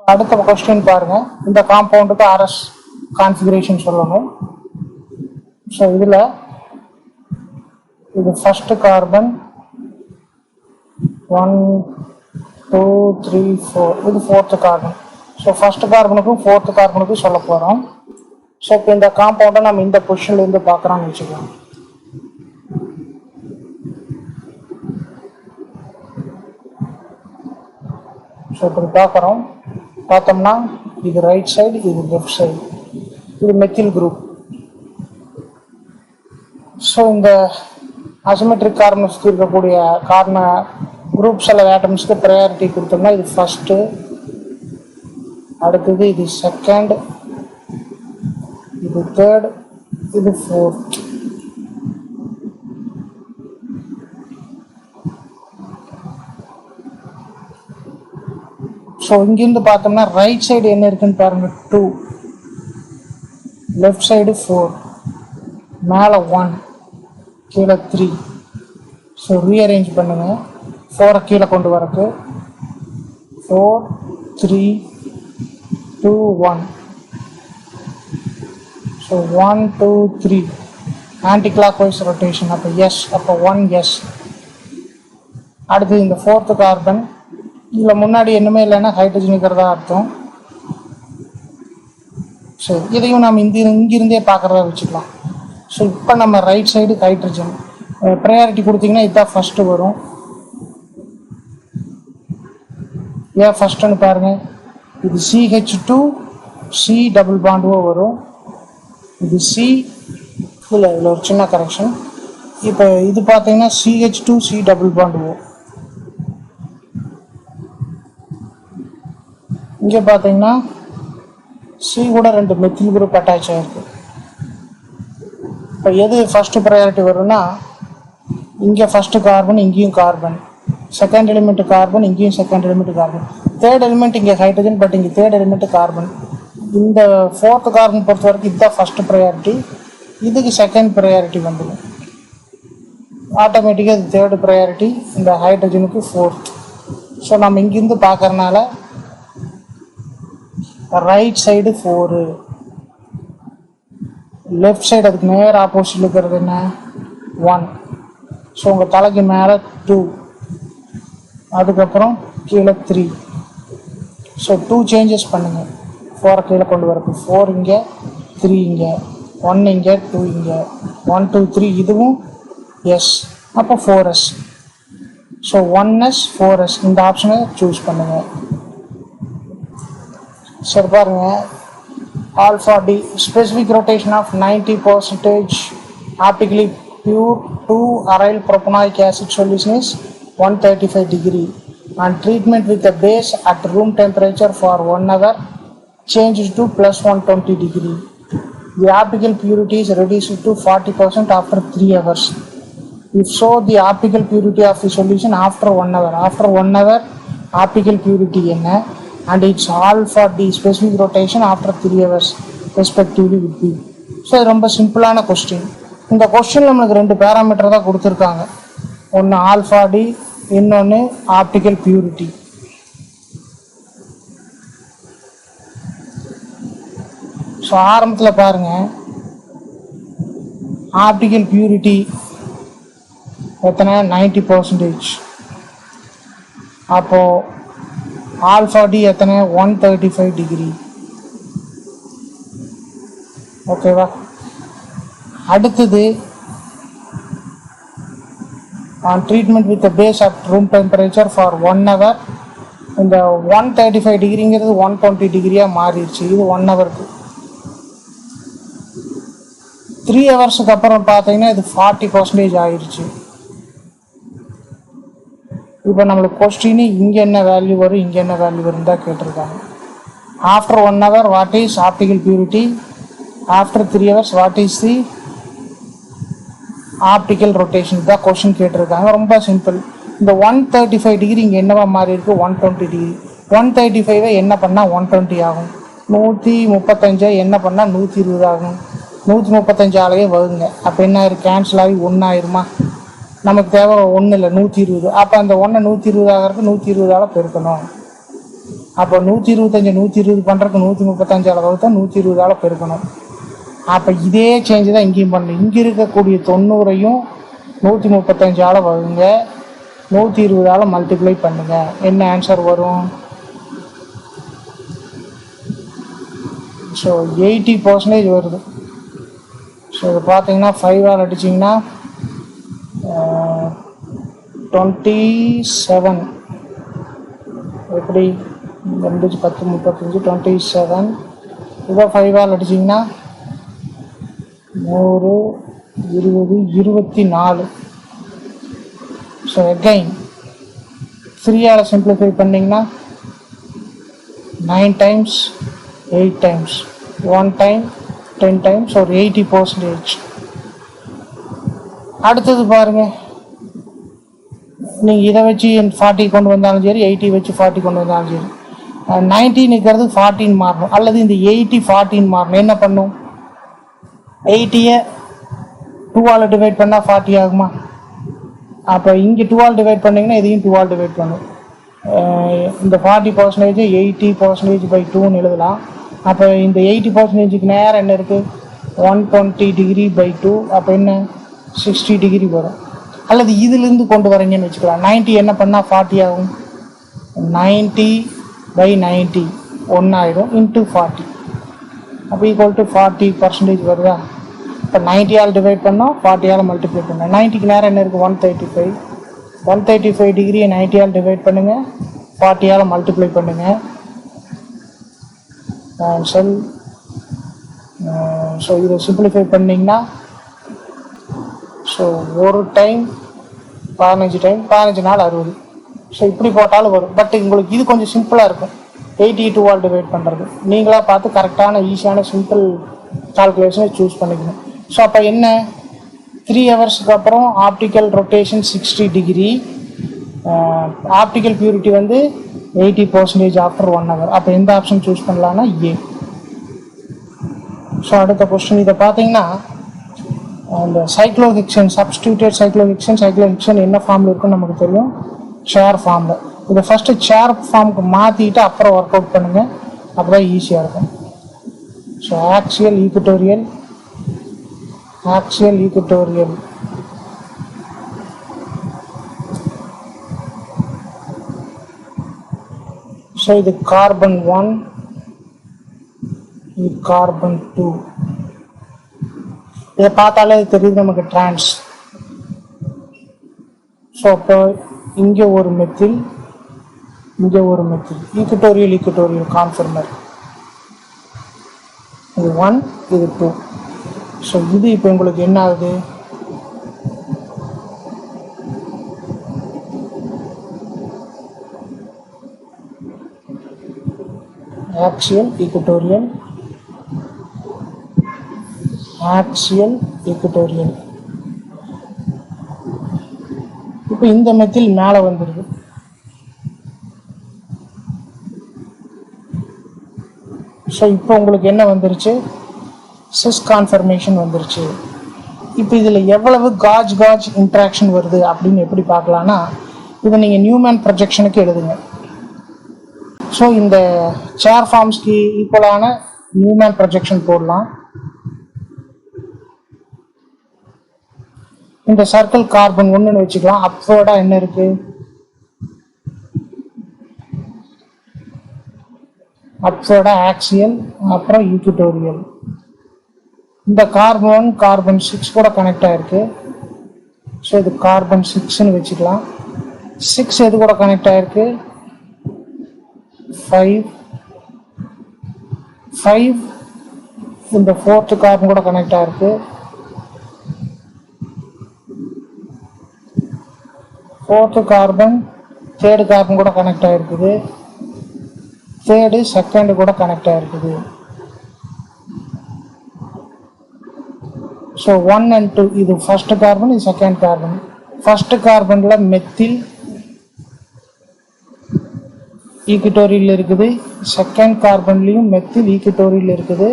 அடுத்த கொஸ்டின் பாருங்க. இந்த காம்பவுண்டுக்கு RS கான்ஃபிகரேஷன் சொல்லணும். ஸோ இதில் இது ஃபர்ஸ்ட் கார்பன் 1 2 3 4 இது ஃபோர்த்து கார்பன். ஸோ ஃபர்ஸ்ட் கார்பனுக்கும் ஃபோர்த்து கார்பனுக்கும் சொல்ல போகிறோம். ஸோ இப்போ இந்த காம்பவுண்டை நம்ம இந்த பொசிஷன்லேருந்து பார்க்குறோம்னு வச்சுக்கலாம். ஸோ இப்படி பார்த்தோம்னா இது ரைட் சைடு, இது லெஃப்ட் சைடு, இது மெத்தில் குரூப். ஸோ இந்த அசிமெட்ரிக் கார்பன்ஸ்க்கு இருக்கக்கூடிய குரூப்ஸ் எல்லாம் ஆட்டம்ஸ்க்கு ப்ரையாரிட்டி கொடுத்தோம்னா இது ஃபர்ஸ்ட்டு, அடுத்தது இது செகண்ட், இது தேர்ட், இது ஃபோர்த். ஸோ இங்கிருந்து பார்த்தோம்னா ரைட் சைடு என்ன இருக்குன்னு பாருங்க, 2, லெஃப்ட் சைடு 4, மேலே 1, கீழே 3. ஸோ ரீஅரேஞ்ச் பண்ணுங்க. 4 கீழே கொண்டு வரக்கு 4 3 2 1. So 1 2 3 anticlockwise rotation. அப்போ எஸ், அப்போ 1 எஸ். அடுத்து இந்த ஃபோர்த்து கார்பன், இதில் முன்னாடி என்னமே இல்லைன்னா ஹைட்ரஜன் இருக்கிறதா அர்த்தம். சரி, இதையும் நம்ம இங்கிருந்தே பார்க்குறதா வச்சுக்கலாம். ஸோ இப்போ நம்ம ரைட் சைடு ஹைட்ரஜன் ப்ரையாரிட்டி கொடுத்தீங்கன்னா இதுதான் ஃபஸ்ட்டு வரும். ஏன் ஃபஸ்ட்டுன்னு பாருங்கள், இது CH2 C டபுள் பாண்டுவோ வரும். இது C இல்லை, இதில் ஒரு சின்ன கரெக்ஷன். இப்போ இது பார்த்தீங்கன்னா CH2 C டபுள் பாண்டுவோ. இங்கே பார்த்தீங்கன்னா C கூட 2 மெத்தில் குரூப் அட்டாச் ஆகிருக்கு. இப்போ எது ஃபஸ்ட்டு ப்ரையாரிட்டி வரும்னா, இங்கே ஃபஸ்ட்டு கார்பன், இங்கேயும் கார்பன், செகண்ட் எலிமெண்ட் கார்பன், இங்கேயும் second element carbon, third element இங்கே ஹைட்ரஜன், பட் இங்கே தேர்ட் எலிமெண்ட் கார்பன். இந்த ஃபோர்த்து கார்பன் பொறுத்த வரைக்கும் இதுதான் ஃபஸ்ட்டு ப்ரையாரிட்டி, இதுக்கு செகண்ட் ப்ரையாரிட்டி வந்துடும். ஆட்டோமேட்டிக்காக இது தேர்டு ப்ரையாரிட்டி, இந்த ஹைட்ரஜனுக்கு ஃபோர்த். ஸோ நம்ம இங்கேருந்து பார்க்கறனால ரைட் சைடு 4, லெஃப்ட் சைடு அதுக்கு நேர் ஆப்போசிட் இருக்கிறது என்ன, 1. ஸோ உங்கள் தலைக்கு மேலே 2, அதுக்கப்புறம் கீழே 3. ஸோ 2 சேஞ்சஸ் பண்ணுங்கள். 4 கீழே கொண்டு வரக்கு 4 இங்கே, 3 இங்கே, 1 இங்கே, 2 இங்கே, 1 2 3 இதுவும் எஸ், அப்போ 4s. ஸோ 1s 4s இந்த ஆப்ஷனை சூஸ் பண்ணுங்கள். சரி பாருங்க, alpha D specific rotation of 90% optically pure 2 aryl propanoic acid solution is 135 degree and treatment with the base at room temperature for 1 hour changes to plus 120 degree. The optical purity is reduced to 40% after 3 hours. If so, the optical purity of the solution after 1 hour. After 1 hour optical purity என்ன and its alpha d specific rotation after 3 hours respectively would be. So இது ரொம்ப சிம்பிளான question. இந்த question நம்மளுக்கு 2 parameter தான் கொடுத்துருக்காங்க. ஒன்று alpha D, இன்னொன்று ஆப்டிக்கல் பியூரிட்டி. ஸோ ஆரம்பத்தில் பாருங்கள், ஆப்டிக்கல் பியூரிட்டி எத்தனை, 90%. அப்போது ஆல்ஃபா டி எத்தனை, 135 டிகிரி. ஓகேவா? அடுத்தது on treatment with the base at room temperature for 1 hour, இந்த 135 டிகிரிங்கிறது 120 டிகிரியாக மாறிடுச்சு. இது 1 ஹவருக்கு. 3 ஹவர்ஸுக்கு அப்புறம் பார்த்தீங்கன்னா இது 40% ஆயிடுச்சு. இப்போ நம்மளுக்கு கொஸ்டின் இங்கே என்ன வேல்யூ வரும், இங்கே என்ன வேல்யூ வரும் தான் கேட்டிருக்காங்க. After 1 hour what is optical purity, after 3 hours what is the optical rotation தான் கொஸ்டின் கேட்டிருக்காங்க. ரொம்ப சிம்பிள். இந்த 135 டிகிரி இங்கே என்னவா மாறி இருக்கு, 120 டிகிரி. 135 என்ன பண்ணால் 120 ஆகும், 135 என்ன பண்ணால் 120 ஆகும். 135 ஆலையே வருங்க. அப்போ என்ன ஆயிரும், கேன்சல் ஆகி 1 ஆயிருமா. நமக்கு தேவை 1 இல்லை 120. அப்போ அந்த 1 120 ஆகிறதுக்கு 120 பெருக்கணும். அப்போ 125 120 பண்ணுறதுக்கு 135 வகுத்தா 120 பெருக்கணும். அப்போ இதே சேஞ்சு தான் இங்கேயும் பண்ணணும். இங்கே இருக்கக்கூடிய 90ஐயும் 135 வகுங்க, 120 மல்டிப்ளை பண்ணுங்க. என்ன ஆன்சர் வரும்? ஸோ 80% வருது. ஸோ இது பார்த்தீங்கன்னா 5 அடிச்சிங்கன்னா 27. எப்படி 2 10 35 27. இப்போ 5 அடிச்சிங்கன்னா 100 20 24. ஸோ அகைன் 3 சிம்பிளிஃபை பண்ணிங்கன்னா 9 times 8 times 1 time 10 times ஒரு 80%. அடுத்தது பாருங்க, நீங்கள் இதை வச்சு 40 கொண்டு வந்தாலும் சரி, 80 வச்சு 40 கொண்டு வந்தாலும் சரி, 19 இருக்கிறது 14 மாறணும், அல்லது இந்த 80 14 மாறணும். என்ன பண்ணும்? 80-ஐ 2 டிவைட் பண்ணால் 40 ஆகுமா? அப்போ இங்கே 2 டிவைட் பண்ணிங்கன்னா இதையும் 2 டிவைட் பண்ணும். இந்த 40% 80%/2ன்னு எழுதலாம். அப்போ இந்த 80%க்கு நேரம் என்ன இருக்குது? 120°/2. அப்போ என்ன 60° வரும். அல்லது இதிலிருந்து கொண்டு வரீங்கன்னு வச்சுக்கலாம். 90 என்ன பண்ணால் 40 ஆகும். 90/90 1 ஆகிடும் இன்ட்டு 40. அப்போ ஈக்குவல் டு 40% வருதா? இப்போ 90 டிவைட் பண்ணோம், 40 மல்டிப்ளை பண்ணோம். 90க்கு நேரம் என்ன இருக்குது? 135. 135°-ஐ 90 டிவைட் பண்ணுங்கள், 40 மல்டிப்ளை பண்ணுங்கள். ஆன்சர். ஸோ இதை சிம்பிளிஃபை பண்ணிங்கன்னா, ஸோ ஒரு டைம் 15 டைம் 15 நாள் 60. ஸோ இப்படி போட்டாலும் வரும். பட் உங்களுக்கு இது கொஞ்சம் சிம்பிளாக இருக்கும், 82 டிவைட் பண்ணுறது. நீங்களாக பார்த்து கரெக்டான ஈஸியான சிம்பிள் கால்குலேஷனை சூஸ் பண்ணிக்கணும். ஸோ அப்போ என்ன, 3 ஹவர்ஸுக்கு அப்புறம் ஆப்டிக்கல் ரொட்டேஷன் 60°, ஆப்டிக்கல் பியூரிட்டி வந்து 80% ஆஃப்டர் 1 hour. அப்போ எந்த ஆப்ஷன் சூஸ் பண்ணலான்னா ஏ. ஸோ அடுத்த கொஸ்டின் இதை பார்த்தீங்கன்னா, அந்த சைக்ளோஹெக்சன், சப்ஸ்டியூட்டட் சைக்ளோஹெக்சன் என்ன ஃபார்மில் இருக்குன்னு நமக்கு தெரியும், சேர் ஃபார்மில். இதை ஃபஸ்ட்டு சேர் ஃபார்முக்கு மாற்றிட்டு அப்புறம் ஒர்க் அவுட் பண்ணுங்கள், அப்போ தான் ஈஸியாக இருக்கும். ஸோ ஆக்சியல் ஈக்குட்டோரியல் ஸோ இது கார்பன் 1, இது கார்பன் 2. இதை பார்த்தாலே தெரியுது நமக்கு டிரான்ஸ். ஸோ அப்போ இங்கே ஒரு மெத்தில், இங்கே ஒரு மெத்தில், ஈக்குட்டோரியல் கான்ஃபர்மர். இது 1, இது 2. ஸோ இது இப்போ உங்களுக்கு என்ன ஆகுது, ஆக்சியல் ஈக்குட்டோரியல். இப்போ இந்த மெத்தில் மேலே வந்துருக்கு. ஸோ இப்போ உங்களுக்கு என்ன வந்துருச்சு, சிஸ் கான்ஃபர்மேஷன் வந்துருச்சு. இப்போ இதில் எவ்வளவு காஜ் இன்ட்ராக்ஷன் வருது அப்படின்னு எப்படி பார்க்கலான்னா, இதை நீங்கள் நியூமேன் ப்ரொஜெக்ஷனுக்கு எழுதுங்க. ஸோ இந்த சேர் ஃபார்ம்ஸ்க்கு ஈக்குவலான நியூமேன் ப்ரொஜெக்ஷன் போடலாம். இந்த சர்க்கிள் கார்பன் 1ன்னு வச்சுக்கலாம். அப்வர்டாக என்ன இருக்கு, அப்வர்டாக ஆக்சியல், அப்புறம் ஈக்குட்டோரியல். இந்த கார்பன் 1 கார்பன் 6 கூட கனெக்ட் ஆகிருக்கு. ஸோ இது கார்பன் 6ன்னு வச்சுக்கலாம். 6 எது கூட கனெக்ட் ஆகிருக்கு, 5 இந்த 4th கார்பன் கூட கனெக்ட் ஆகிருக்கு. 4th கார்பன் 3rd கார்பன் கூட கனெக்ட் ஆகிருக்குது. 3rd 2nd கூட கனெக்ட் ஆகிருக்குது. ஸோ 1 and 2 இது ஃபர்ஸ்ட் கார்பன், இது செகண்ட் கார்பன். ஃபர்ஸ்ட் கார்பனில் மெத்தில் ஈக்குட்டோரியல் இருக்குது, செகண்ட் கார்பன்லேயும் மெத்தில் ஈக்குட்டோரியல் இருக்குது.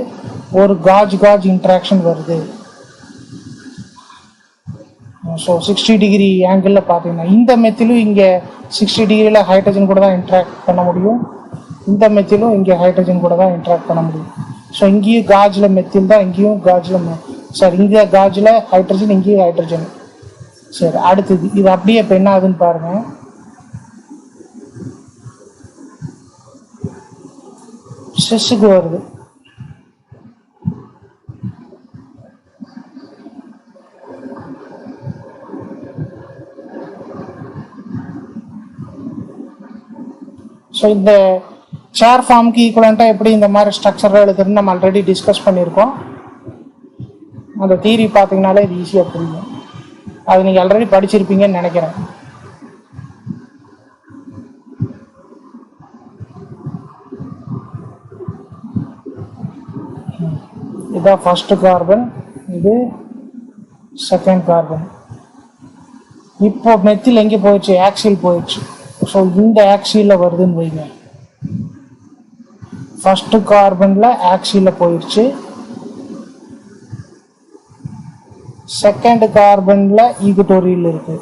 ஒரு காஜ் இன்ட்ராக்ஷன் வருது. ஸோ 60° ஆங்கிளில் பார்த்தீங்கன்னா இந்த மெத்திலும் இங்கே 60°ல ஹைட்ரஜன் கூட தான் இன்ட்ராக்ட் பண்ண முடியும். இந்த மெத்திலும் இங்கே ஹைட்ரஜன் கூட தான் இன்ட்ராக்ட் பண்ண முடியும். ஸோ இங்கேயும் காஜில் மெத்தில் தான், இங்கேயும் காஜில் சார் இங்கே காஜில் ஹைட்ரஜன், இங்கேயும் ஹைட்ரஜன். சரி, அடுத்தது இது அப்படியே இப்போ என்ன ஆகுதுன்னு பாருங்கள். செஸ்ஸுக்கு வருது. ஸோ இந்த சேர் ஃபார்முக்கு ஈக்குவலண்ட்டாக எப்படி இந்த மாதிரி ஸ்ட்ரக்சராக எழுதுறதுன்னு நம்ம ஆல்ரெடி டிஸ்கஸ் பண்ணியிருக்கோம். அந்த தியரி பார்த்தீங்கனாலே இது ஈஸியாக புரியும். அது நீங்கள் ஆல்ரெடி படிச்சிருப்பீங்கன்னு நினைக்கிறேன். இதுதான் ஃபர்ஸ்ட் கார்பன், இது செகண்ட் கார்பன். இப்போ மெத்தில் எங்கே போயிடுச்சு? ஆக்சில் போயிடுச்சு. ஸோ இந்த ஆக்சியில் வருதுன்னு வைங்க. ஃபர்ஸ்ட் கார்பனில் ஆக்சியில் போயிடுச்சு, செகண்ட் கார்பனில் ஈகுட்டோரியல் இருக்கு.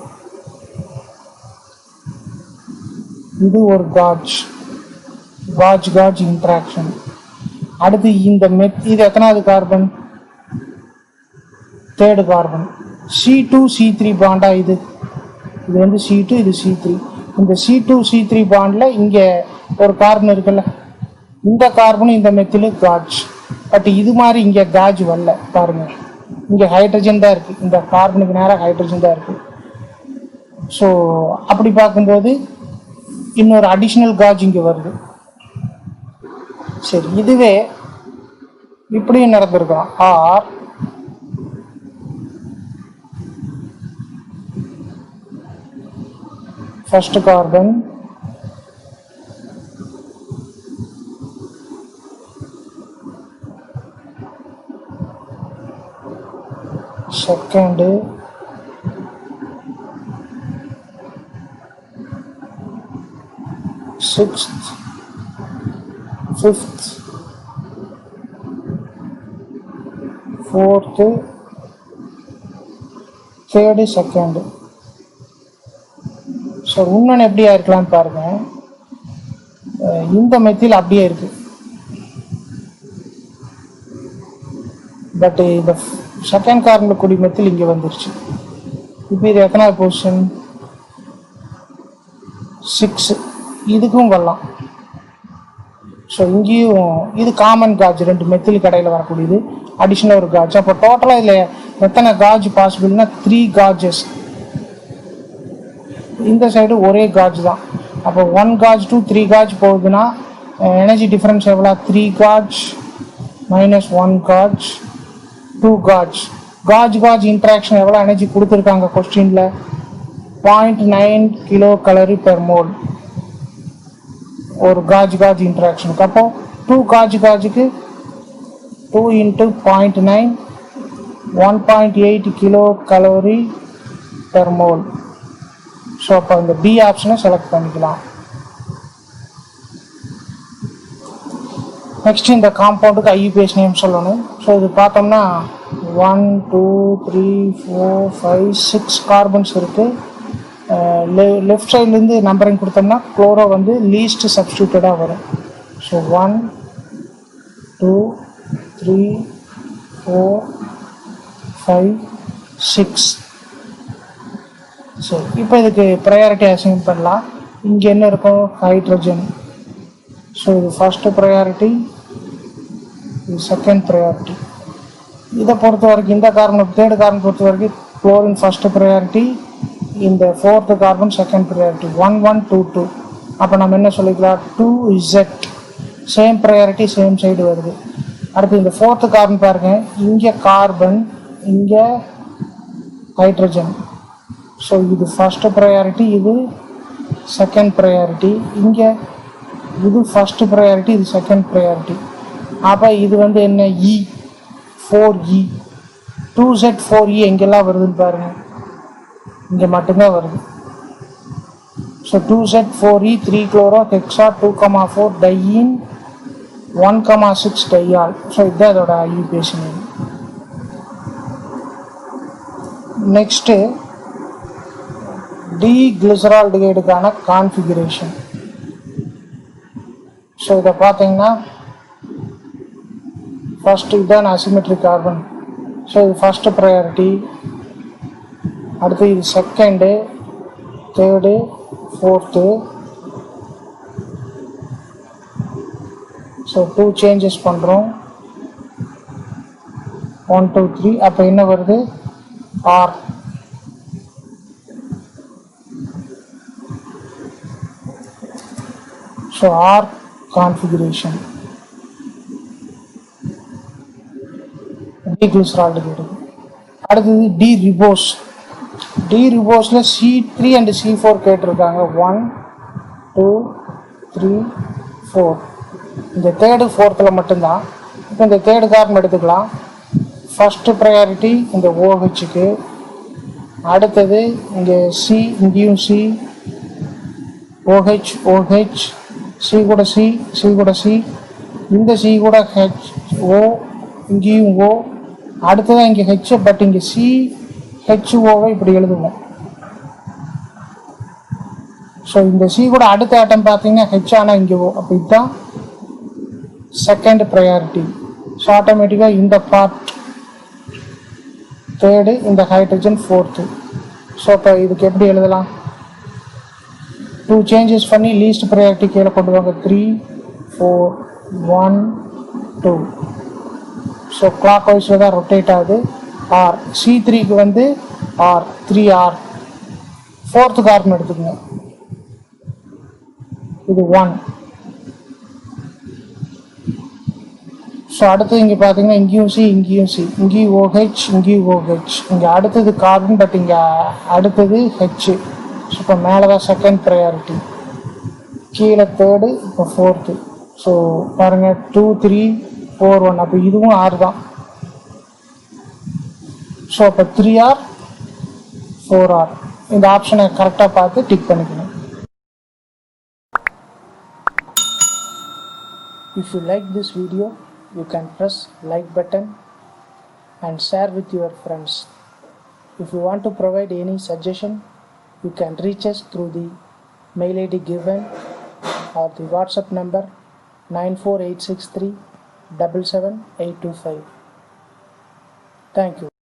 இது ஒரு காஜ் இன்ட்ராக்ஷன். அடுத்து இந்த இது எத்தனாவது carbon? Third carbon. C2C3 Panda இது வந்து C2, இது C3. இந்த C2C3 பாண்டில் இங்கே ஒரு கார்பன் இருக்குல்ல, இந்த கார்பனும் இந்த மெத்திலும் காஜ். பட் இது மாதிரி இங்கே காஜ் வரல பாருங்க, இங்கே ஹைட்ரஜன் தான் இருக்குது. இந்த கார்பனுக்கு நேராக ஹைட்ரஜன் தான் இருக்குது. ஸோ அப்படி பார்க்கும்போது இன்னொரு அடிஷ்னல் காஜ் இங்கே வருது. சரி, இதுவே இப்படியும் நடந்திருக்கலாம். R first carbon, second, sixth, fifth, fourth, third, second. So இன்னொன்று எப்படியா இருக்கலான்னு பாருங்க. இந்த மெத்தில் அப்படியே இருக்கு, பட் இந்த செகண்ட் கார்பனில் கூடிய மெத்தில் இங்கே வந்துருச்சு. இப்போ இது எத்தனாவது பொசிஷன்? 6. இதுக்கும் வரலாம். ஸோ இங்கேயும் இது காமன் காஜ், 2 மெத்தில் கடையில் வரக்கூடியது, அடிஷ்னல் ஒரு காஜ். அப்போ டோட்டலாக இதில் எத்தனை காஜ் பாசிபிள்னா 3 காஜஸ். இந்த சைடு ஒரே காஜ் தான். அப்போ 1 காஜ் to 3 காஜ் போகுதுன்னா எனர்ஜி டிஃப்ரென்ஸ் எவ்வளோ? 3 gauge minus 1 gauge, 2 gauge. Gauge interaction எவ்வளோ எனர்ஜி கொடுத்துருக்காங்க கொஸ்டினில்? 0.9 கிலோ கலரி பெர் மோல் ஒரு காஜ் இன்ட்ராக்ஷனுக்கு. அப்போ 2 காஜுக்கு 2 × 0.9 1.8 kilo calorie per mole. So அப்போ இந்த பி ஆப்ஷனை செலக்ட் பண்ணிக்கலாம். நெக்ஸ்ட் இந்த காம்பவுண்டுக்கு ஐயூபிஎஸ் நேம் சொல்லணும். ஸோ இது பார்த்தோம்னா 1 2 3 4 5 6 கார்பன்ஸ் இருக்குது. லெஃப்ட் சைட்லேருந்து நம்பரிங் கொடுத்தோம்னா குளோரோ வந்து லீஸ்ட் சப்ஸ்டியூட்டடாக வரும். ஸோ 1 2 3 4 5 6. ஸோ இப்போ இதுக்கு ப்ரையாரிட்டி அசைன் பண்ணலாம். இங்கே என்ன இருக்கும்? ஹைட்ரஜன். ஸோ இது ஃபர்ஸ்ட் ப்ரையாரிட்டி, இது செகண்ட் ப்ரையாரிட்டி. இதை பொறுத்த வரைக்கும் இந்த கார்பன், தேர்டு கார்பன் பொறுத்த வரைக்கும் குளோரின் ஃபர்ஸ்ட் ப்ரையாரிட்டி, இந்த ஃபோர்த்து கார்பன் செகண்ட் ப்ரையாரிட்டி. 1 1 2 2. அப்போ நம்ம என்ன சொல்லிக்கலாம்? 2Z. Same priority same side வருது. அடுத்து இந்த ஃபோர்த்து கார்பன் பாருங்க, இங்கே கார்பன், இங்கே ஹைட்ரஜன். ஸோ இது ஃபர்ஸ்ட் ப்ரையாரிட்டி, இது செகண்ட் ப்ரையாரிட்டி. இங்கே இது ஃபர்ஸ்ட் ப்ரையாரிட்டி, இது செகண்ட் ப்ரையாரிட்டி. அப்போ இது வந்து என்ன? E4E. 2Z4E எங்கெல்லாம் வருதுன்னு பாருங்க, இங்கே மட்டும்தான் வருது. So 2Z4E 3 chloro hexa 2,4 diene 1,6 diol. So இதுதான் இதோட ஐயூபிஎஸ் நேம். நெக்ஸ்ட்டு டீக்ளிசரால்டிகைடுக்கான கான்ஃபிகரேஷன். ஸோ இதை பார்த்தீங்கன்னா ஃபஸ்ட்டு இதுதான் அசிமெட்ரிக் கார்பன். ஸோ இது ஃபஸ்ட்டு ப்ரையாரிட்டி, அடுத்து இது second, third, fourth. So 2 changes பண்ணுறோம், 1 2 3. அப்போ என்ன வருது, R. So R configuration D glyceraldehyde கிடைக்கும். அடுத்தது டி ரிபோஸ். டி ரிபோஸில் C3 அண்ட் C4 கேட்டிருக்காங்க. 1 2 3 4. இந்த தேர்டு ஃபோர்த்தில் மட்டும்தான். இப்போ இந்த தேர்டு கார்பன் எடுத்துக்கலாம். ஃபஸ்ட்டு ப்ரையாரிட்டி இந்த OHக்கு, அடுத்தது இங்கே சி, இங்கேயும் சி, OH OH, சி கூட சி, சி கூட சி, இந்த சி கூட ஹெச், ஓ, இங்கேயும் ஓ, அடுத்ததான் இங்கே ஹெச், பட் இங்கே சி ஹெச்ஓவை இப்படி எழுதுவோம். ஸோ இந்த சி கூட அடுத்த ஆட்டம் பார்த்தீங்கன்னா ஹெச், ஆனால் இங்கே ஓ. அப்போ இதுதான் செகண்ட் ப்ரையாரிட்டி. ஸோ ஆட்டோமேட்டிக்காக இந்த பார்ட் தேர்டு, இந்த ஹைட்ரஜன் ஃபோர்த்து. ஸோ இப்போ இதுக்கு எப்படி எழுதலாம், 2 சேஞ்சஸ் பண்ணி லீஸ்ட் ப்ரையாரிட்டி கீழே கொண்டு வாங்க. 3 4 1 2. ஸோ கிளாக் வைஸில் தான் ரொட்டேட் ஆகுது. ஆர் C3க்கு வந்து ஆர் 3R. ஃபோர்த்து கார்பன் எடுத்துக்கோங்க, இது 1. ஸோ அடுத்தது இங்கே பார்த்தீங்கன்னா இங்கேயும் சி, இங்கேயும் சி, இங்கேயும் OH, இங்கேயும் OH. இங்கே அடுத்தது கார்பன், பட் இங்கே அடுத்தது ஹெச். ஸோ இப்போ மேலே தான் செகண்ட் ப்ரையாரிட்டி, கீழே தேர்டு, இப்போ ஃபோர்த்து. ஸோ பாருங்கள் 2 3 4 1. அப்போ இதுவும் ஆறு தான். ஸோ அப்போ 3R 4R. இந்த ஆப்ஷனை கரெக்டாக பார்த்து டிக் பண்ணிக்கணும். If you like this video, you can press like button and share with your friends. If you want to provide any suggestion, you can reach us through the mail ID given or the WhatsApp number 94863 77825. Thank you.